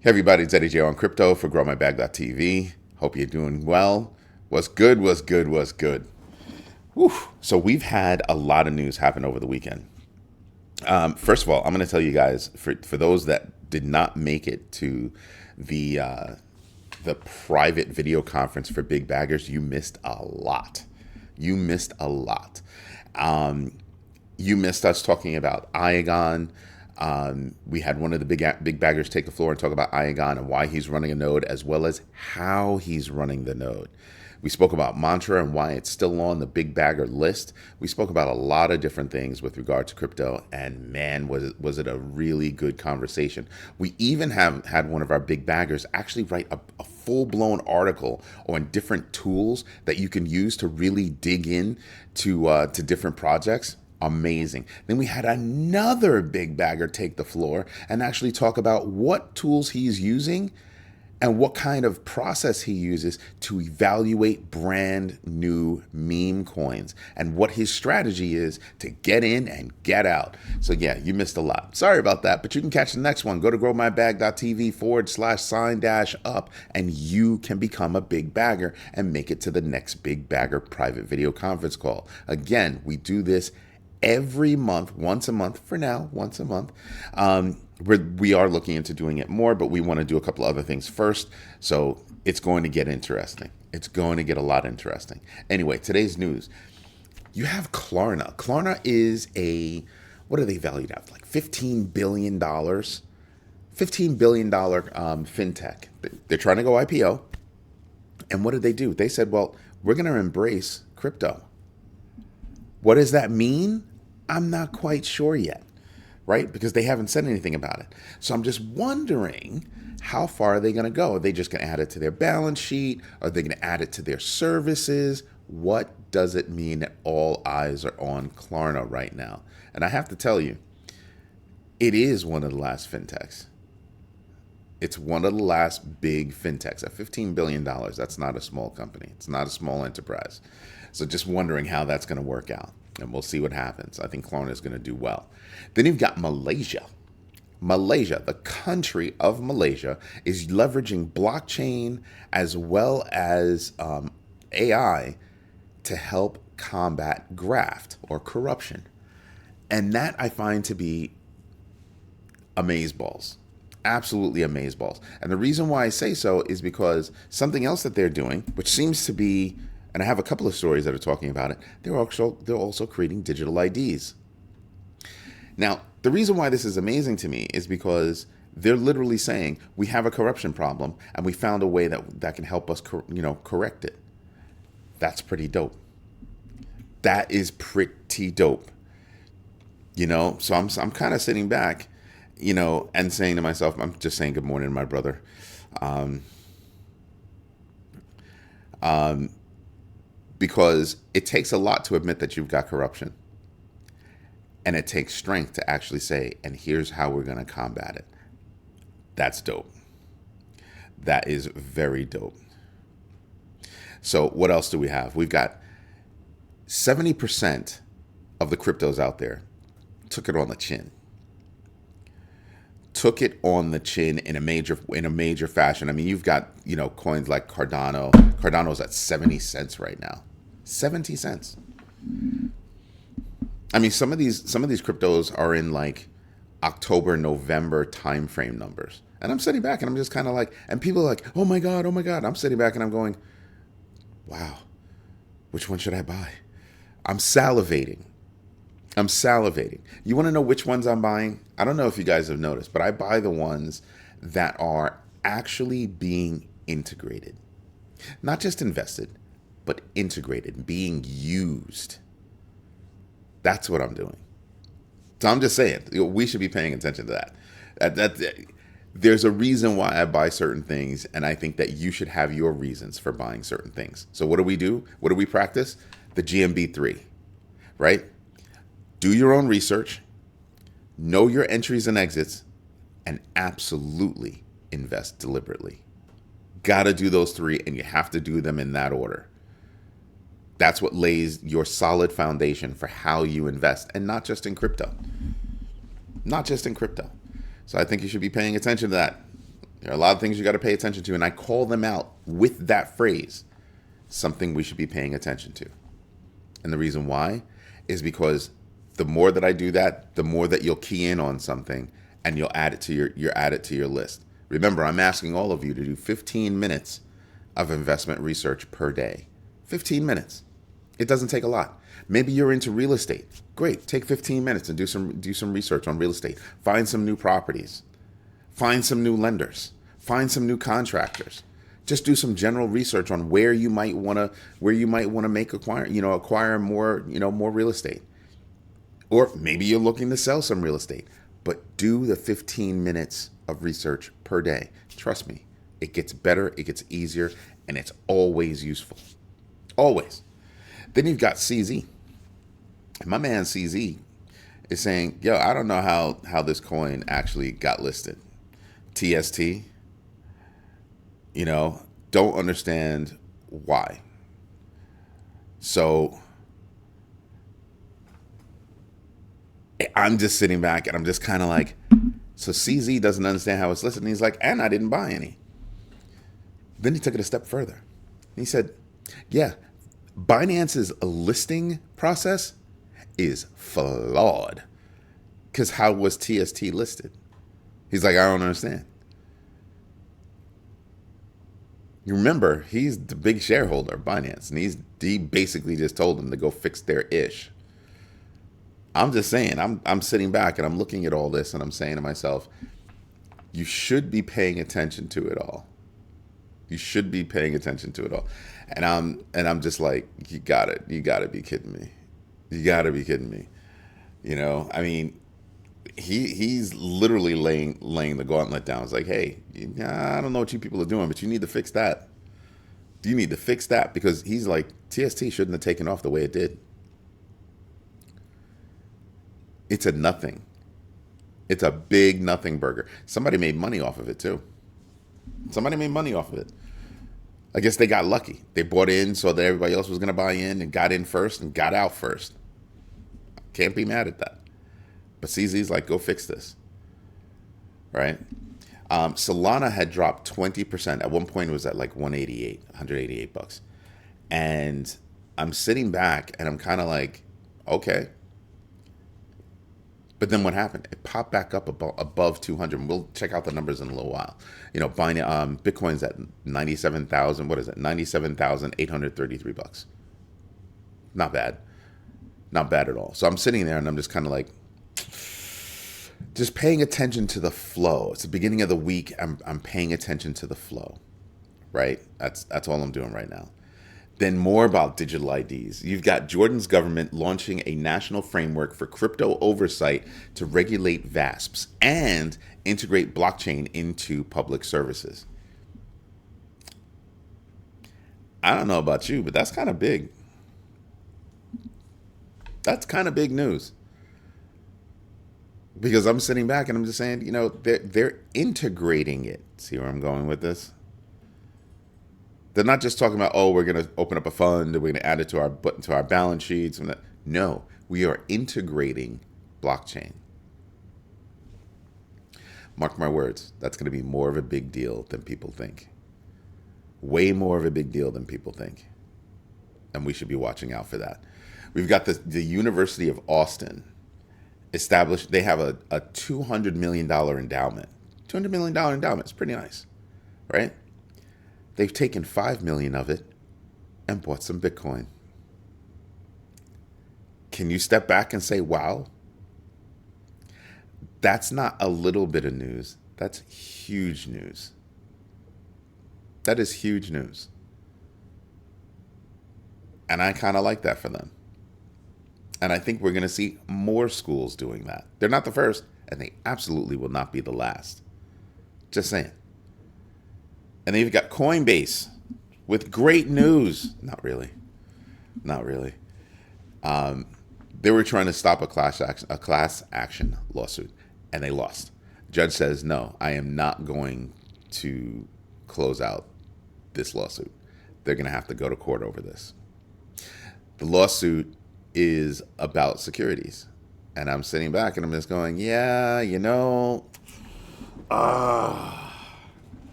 Hey everybody, it's Eddie J on crypto for growmybag.tv. Hope you're doing well. What's good, what's good, what's good. Whew. So we've had a lot of news happen over the weekend. First of all, I'm going to tell you guys, for those that did not make it to the the private video conference for big baggers, you missed a lot. You missed a lot. You missed us talking about Iagon. We had one of the big baggers take the floor and talk about Iagon and why he's running a node, as well as how he's running the node. We spoke about Mantra and why it's still on the big bagger list. We spoke about a lot of different things with regard to crypto, and man, was it a really good conversation. We even have had one of our big baggers actually write a full-blown article on different tools that you can use to really dig in to different projects. Amazing. Then we had another big bagger take the floor and actually talk about what tools he's using and what kind of process he uses to evaluate brand new meme coins and what his strategy is to get in and get out. So yeah, you missed a lot. Sorry about that, but you can catch the next one. Go to growmybag.tv/sign-up and you can become a big bagger and make it to the next big bagger private video conference call. Again, we do this every month, once a month for now, once a month. We are looking into doing it more, but we want to do a couple of other things first. So it's going to get interesting. It's going to get a lot interesting. Anyway, today's news. You have Klarna. Klarna is what are they valued at? Like $15 billion. $15 billion fintech. They're trying to go IPO. And what did they do? They said, well, we're going to embrace crypto. What does that mean? I'm not quite sure yet, right? Because they haven't said anything about it. So I'm just wondering, how far are they going to go? Are they just going to add it to their balance sheet? Are they going to add it to their services? What does it mean that all eyes are on Klarna right now? And I have to tell you, it is one of the last fintechs. It's one of the last big fintechs. At $15 billion, that's not a small company. It's not a small enterprise. So just wondering how that's going to work out. And we'll see what happens. I think Klarna is going to do well. Then you've got Malaysia. Malaysia, the country of Malaysia, is leveraging blockchain as well as AI to help combat graft or corruption. And that I find to be amazeballs. Absolutely amazeballs. And the reason why I say so is because something else that they're doing, which seems to be, and I have a couple of stories that are talking about it, they're also creating digital IDs. Now, the reason why this is amazing to me is because they're literally saying we have a corruption problem and we found a way that can help us correct it. That's pretty dope. That is pretty dope. So I'm kind of sitting back, and saying to myself, I'm just saying good morning, my brother. Because it takes a lot to admit that you've got corruption. And it takes strength to actually say, and here's how we're going to combat it. That's dope. That is very dope. So what else do we have? We've got 70% of the cryptos out there took it on the chin. Took it on the chin in a major fashion. I mean, you've got, coins like Cardano. Cardano's at 70 cents right now. 70 cents. I mean, some of these cryptos are in like October, November timeframe numbers. And I'm sitting back and I'm just kind of like, and people are like, oh my God. I'm sitting back and I'm going, wow, which one should I buy? I'm salivating. You want to know which ones I'm buying? I don't know if you guys have noticed, but I buy the ones that are actually being integrated. Not just invested, but integrated, being used. That's what I'm doing. So I'm just saying, we should be paying attention to that. There's a reason why I buy certain things, and I think that you should have your reasons for buying certain things. So what do we do? What do we practice? The GMB3, right? Do your own research, know your entries and exits, and absolutely invest deliberately. Got to do those three, and you have to do them in that order. That's what lays your solid foundation for how you invest, and not just in crypto. So I think you should be paying attention to that. There are a lot of things you got to pay attention to, and I call them out with that phrase, something we should be paying attention to. And the reason why is because the more that I do that, the more that you'll key in on something and you'll add it to your list. Remember, I'm asking all of you to do 15 minutes of investment research per day. 15 minutes. It doesn't take a lot. Maybe you're into real estate. Great. Take 15 minutes and do some research on real estate. Find some new properties. Find some new lenders. Find some new contractors. Just do some general research on where you might want to acquire more real estate. Or maybe you're looking to sell some real estate. But do the 15 minutes of research per day. Trust me, it gets better, it gets easier, and it's always useful. Always. Then you've got CZ. My man CZ is saying, yo, I don't know how this coin actually got listed. TST, don't understand why. So I'm just sitting back and I'm just kind of like, so CZ doesn't understand how it's listed. And he's like, and I didn't buy any. Then he took it a step further. He said, yeah, Binance's listing process is flawed. Because how was TST listed? He's like, I don't understand. You remember, he's the big shareholder of Binance. And he basically just told them to go fix their ish. I'm just saying, I'm sitting back and I'm looking at all this and I'm saying to myself, you should be paying attention to it all. You should be paying attention to it all. And I'm just like, you gotta be kidding me. You gotta be kidding me. I mean, he's literally laying the gauntlet down. It's like, hey, I don't know what you people are doing, but you need to fix that. You need to fix that, because he's like, TST shouldn't have taken off the way it did. It's a nothing. It's a big nothing burger. Somebody made money off of it too. I guess they got lucky. They bought in so that everybody else was going to buy in, and got in first and got out first. Can't be mad at that. But CZ's like, go fix this. Right? Solana had dropped 20%. At one point it was at like 188 bucks. And I'm sitting back and I'm kind of like, okay. But then what happened? It popped back up above 200. And we'll check out the numbers in a little while. Bitcoin's at 97,000. What is it? 97,833 bucks. Not bad. Not bad at all. So I'm sitting there and I'm just kind of like, just paying attention to the flow. It's the beginning of the week. I'm paying attention to the flow, right? That's all I'm doing right now. Then more about digital IDs. You've got Jordan's government launching a national framework for crypto oversight to regulate VASPs and integrate blockchain into public services. I don't know about you, but that's kind of big. That's kind of big news. Because I'm sitting back and I'm just saying, they're integrating it. See where I'm going with this? They're not just talking about, we're going to open up a fund and we're going to add it to our balance sheets. No, we are integrating blockchain. Mark my words, that's going to be more of a big deal than people think. Way more of a big deal than people think. And we should be watching out for that. We've got the University of Austin established. They have a $200 million endowment. $200 million endowment is pretty nice, right? They've taken $5 million of it and bought some Bitcoin. Can you step back and say, wow? That's not a little bit of news. That's huge news. That is huge news. And I kind of like that for them. And I think we're going to see more schools doing that. They're not the first, and they absolutely will not be the last. Just saying. And then you've got Coinbase with great news. Not really. They were trying to stop a class action lawsuit, and they lost. Judge says, no, I am not going to close out this lawsuit. They're going to have to go to court over this. The lawsuit is about securities. And I'm sitting back and I'm just going,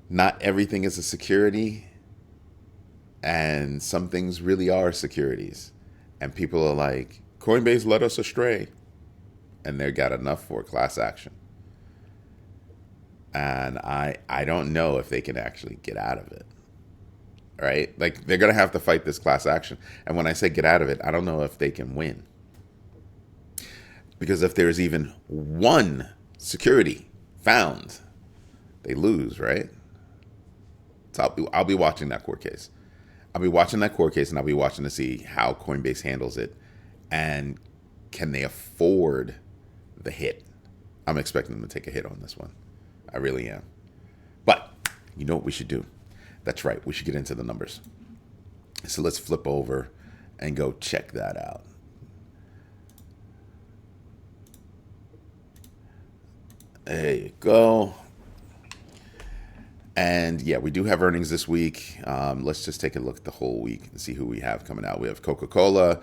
Not everything is a security, and some things really are securities. And people are like, Coinbase led us astray, and they got enough for a class action. And I don't know if they can actually get out of it. Right? Like they're gonna have to fight this class action. And when I say get out of it, I don't know if they can win. Because if there's even one security found, they lose, right? So I'll be watching that court case. I'll be watching that court case, and I'll be watching to see how Coinbase handles it, and can they afford the hit? I'm expecting them to take a hit on this one. I really am. But you know what we should do? That's right. We should get into the numbers. So let's flip over and go check that out. There you go. And yeah, we do have earnings this week. Let's just take a look at the whole week and see who we have coming out. We have Coca-Cola,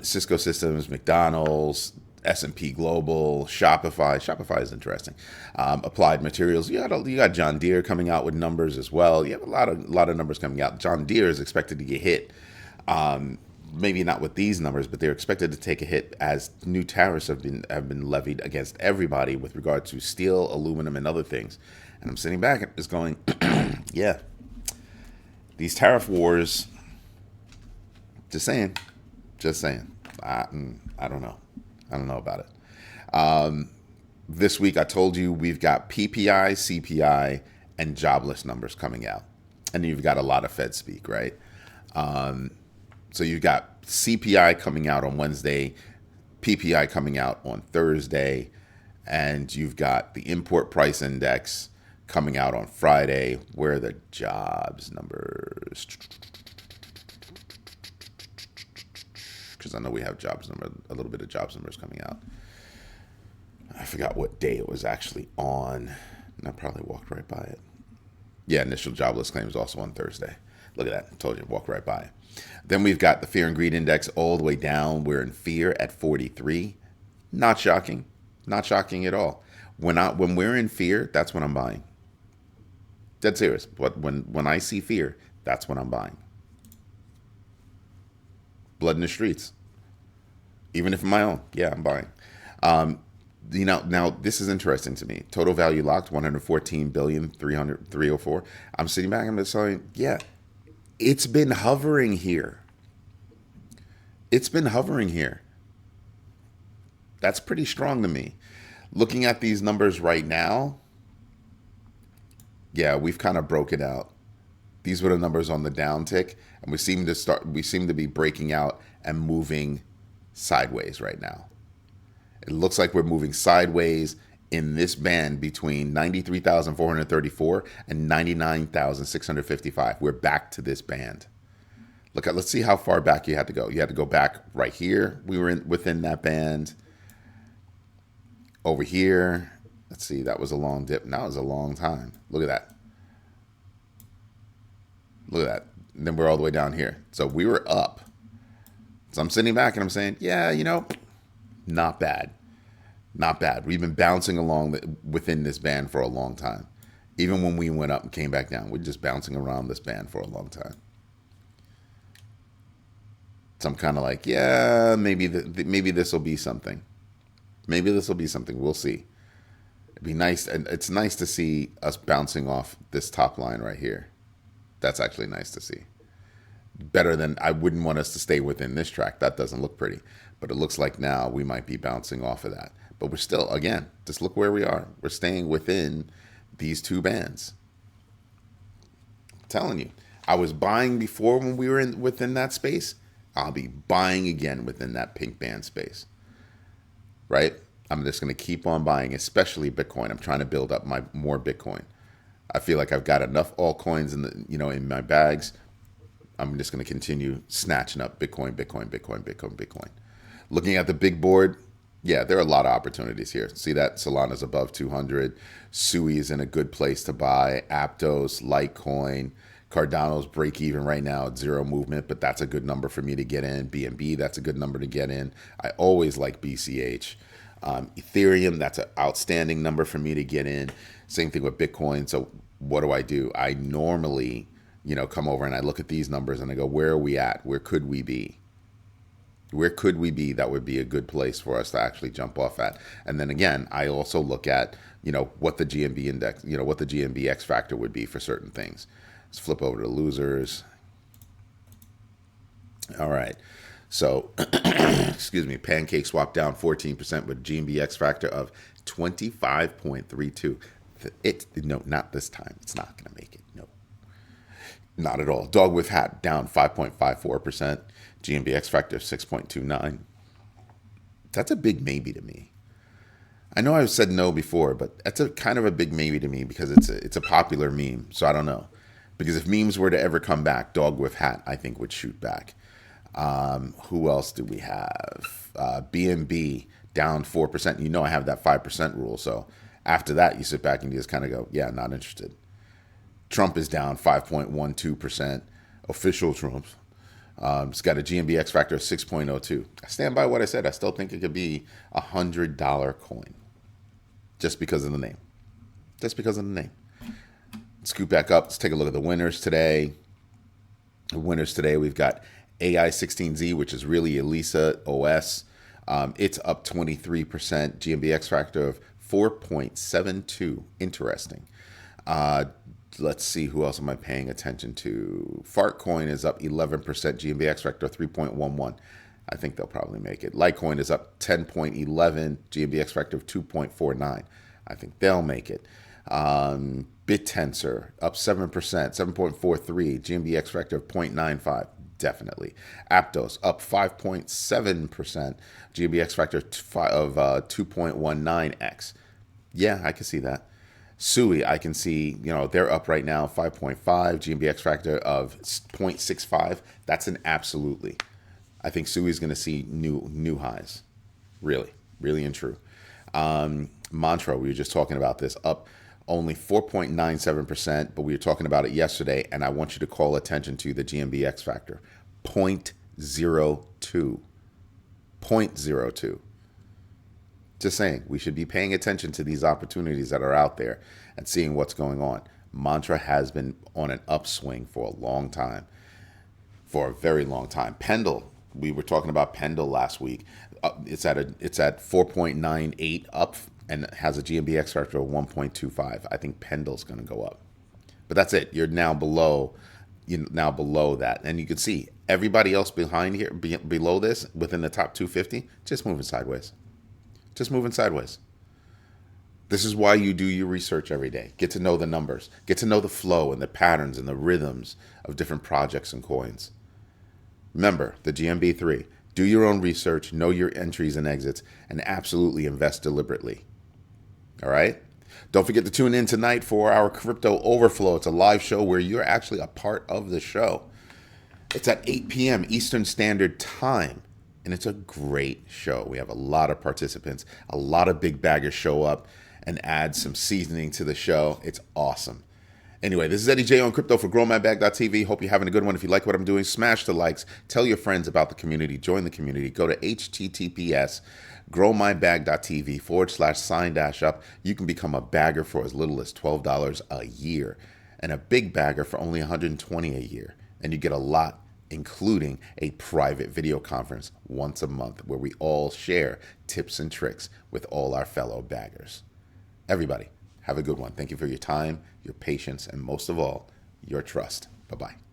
Cisco Systems, McDonald's, S&P Global, Shopify. Shopify is interesting. Applied Materials. You got John Deere coming out with numbers as well. You have a lot of numbers coming out. John Deere is expected to get hit. Maybe not with these numbers, but they're expected to take a hit as new tariffs have been levied against everybody with regard to steel, aluminum, and other things. And I'm sitting back and just going, yeah, these tariff wars. Just saying. I don't know. I don't know about it. This week, I told you we've got PPI, CPI, and jobless numbers coming out. And you've got a lot of Fed speak, right? So you've got CPI coming out on Wednesday, PPI coming out on Thursday, and you've got the import price index coming out on Friday. Where are the jobs numbers? Because I know we have a little bit of jobs numbers coming out. I forgot what day it was actually on, and I probably walked right by it. Yeah, initial jobless claims also on Thursday. Look at that. I told you, walk right by it. Then we've got the fear and greed index all the way down. We're in fear at 43. Not shocking. Not shocking at all. When we're in fear, that's when I'm buying. Dead serious. But when I see fear, that's when I'm buying. Blood in the streets. Even if my own, yeah, I'm buying. Now this is interesting to me. Total value locked 114 billion 304. I'm sitting back and I'm just saying, yeah, it's been hovering here. It's been hovering here. That's pretty strong to me. Looking at these numbers right now, yeah, we've kind of broken out. These were the numbers on the downtick, and we seem to be breaking out and moving sideways right now. It looks like we're moving sideways in this band between 93,434 and 99,655. We're back to this band. Let's see how far back you had to go. You had to go back right here. We were within that band. Over here, let's see, that was a long dip. Now it was a long time. Look at that. Look at that. And then we're all the way down here. So we were up. So I'm sitting back and I'm saying, yeah, not bad. Not bad. We've been bouncing along within this band for a long time. Even when we went up and came back down, we're just bouncing around this band for a long time. So I'm kind of like, yeah, maybe this will be something. Maybe this will be something. We'll see. It'd be nice. And it's nice to see us bouncing off this top line right here. That's actually nice to see. Better than, I wouldn't want us to stay within this track. That doesn't look pretty. But it looks like now we might be bouncing off of that. But we're still, again, just look where we are. We're staying within these two bands. I'm telling you, I was buying before when we were within that space. I'll be buying again within that pink band space. Right? I'm just going to keep on buying, especially Bitcoin. I'm trying to build up more Bitcoin. I feel like I've got enough altcoins in my bags. I'm just going to continue snatching up Bitcoin. Looking at the big board, yeah, there are a lot of opportunities here. See that? Solana's above 200. Sui is in a good place to buy. Aptos, Litecoin, Cardano's break even right now at zero movement, but that's a good number for me to get in. BNB, that's a good number to get in. I always like BCH. Ethereum, that's an outstanding number for me to get in. Same thing with Bitcoin. So what do? I normally, come over and I look at these numbers and I go, where are we at? Where could we be? Where could we be that would be a good place for us to actually jump off at? And then again, I also look at, what the GMB index, what the GMB X factor would be for certain things. Let's flip over to losers. All right. So, excuse me, Pancake swap down 14% with GMB X factor of 25.32. No, not this time. It's not going to make it. No, not at all. Dog with hat down 5.54%. GMB X factor 6.29. That's a big maybe to me. I know I've said no before, but that's a kind of a big maybe to me because it's a popular meme. So I don't know. Because if memes were to ever come back, dog with hat, I think would shoot back. Who else do we have? BNB down 4%. I have that 5% rule. So after that, you sit back and you just kind of go, yeah, not interested. Trump is down 5.12%. Official Trump. It's got a GMB X factor of 6.02. I stand by what I said. I still think it could be a $100 coin. Just because of the name. Just because of the name. Scoop back up. Let's take a look at the winners today. The winners today, we've got AI16Z, which is really Elisa OS. It's up 23%. GMB X factor of 4.72. Interesting. Let's see, who else am I paying attention to? Fartcoin is up 11%. GMB X factor 3.11. I think they'll probably make it. Litecoin is up 10.11. GMB X factor of 2.49. I think they'll make it. BitTensor up 7%, 7.43. GMB X factor of 0.95. Definitely. Aptos up 5.7%. GMB X factor of 2.19x. Yeah, I can see that. SUI, I can see, they're up right now 5.5. GMB X factor of 0.65. That's an absolutely. I think SUI is going to see new highs. Really, really and true. Mantra, we were just talking about this, up only 4.97%, but we were talking about it yesterday, and I want you to call attention to the GMB X factor, 0.02. 0.02. Just saying, we should be paying attention to these opportunities that are out there and seeing what's going on. Mantra has been on an upswing for a long time, for a very long time. Pendle, we were talking about Pendle last week. It's at 4.98 up and has a GMB X factor of 1.25. I think Pendle's going to go up, but that's it. You're now below that, and you can see everybody else behind here, below this, within the top 250, just moving sideways. Just moving sideways. This is why you do your research every day. Get to know the numbers. Get to know the flow and the patterns and the rhythms of different projects and coins. Remember, the GMB3. Do your own research, know your entries and exits, and absolutely invest deliberately. All right? Don't forget to tune in tonight for our Crypto Overflow. It's a live show where you're actually a part of the show. It's at 8 p.m. Eastern Standard Time. And it's a great show. We have a lot of participants. A lot of big baggers show up and add some seasoning to the show. It's awesome. Anyway, this is Eddie J on Crypto for GrowMyBag.tv. Hope you're having a good one. If you like what I'm doing, smash the likes. Tell your friends about the community. Join the community. Go to https://growmybag.tv/sign-up. You can become a bagger for as little as $12 a year and a big bagger for only $120 a year. And you get a lot, including a private video conference once a month where we all share tips and tricks with all our fellow baggers. Everybody, have a good one. Thank you for your time, your patience, and most of all, your trust. Bye-bye.